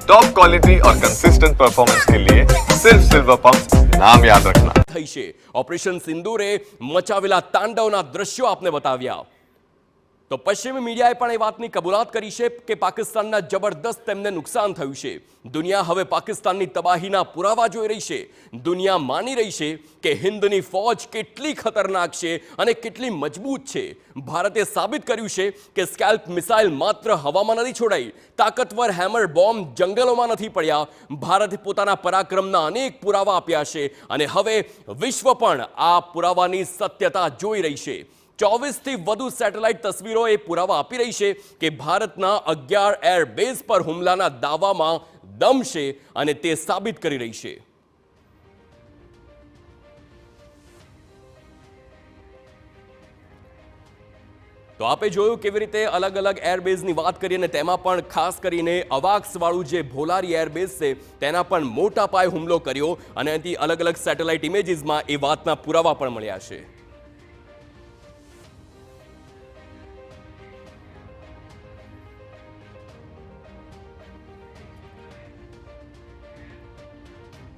Top quality और consistent performance के लिए सिर्फ सिल्वर पंप नाम याद रखना। થઈ છે ઓપરેશન સિંદૂરે મચાવેલા તાંડવના દ્રશ્યો આપને બતાવ્યા તો પશ્ચિમી મીડિયાએ પણ એ વાતની કબૂલાત કરી છે કે પાકિસ્તાનના જબરદસ્ત તેમને નુકસાન થયું છે। દુનિયા હવે પાકિસ્તાનની તબાહીના પુરાવા જોઈ રહી છે। દુનિયા માની રહી છે કે હિન્દની ફૌજ કેટલી ખતરનાક છે અને કેટલી મજબૂત છે। ભારતે સાબિત કર્યું છે કે સ્કેલ્પ મિસાઇલ માત્ર હવામાં નથી છોડાઈ, તાકતવર હેમર બોમ્બ જંગલોમાં નથી પડ્યા। ભારતે પોતાના પરાક્રમના અનેક પુરાવા આપ્યા છે અને હવે વિશ્વ પણ આ પુરાવાની સત્યતા જોઈ રહી છે। 24થી વધુ સેટેલાઇટ તસવીરો એ પુરાવા આપી રહી છે કે ભારતના 11 એરબેઝ પર હુમલાના દાવામાં દમ છે અને તે સાબિત કરી રહી છે। તો આપે જોયું કેવી રીતે અલગ અલગ એરબેઝની વાત કરી અને તેમાં પણ ખાસ કરીને અવાક્સવાળું જે ભોલારી એરબેઝ છે તેના પણ મોટા પાયે હુમલો કર્યો અને અહીંથી અલગ અલગ સેટેલાઇટ ઇમેજીસમાં એ વાતના પુરાવા પણ મળ્યા છે।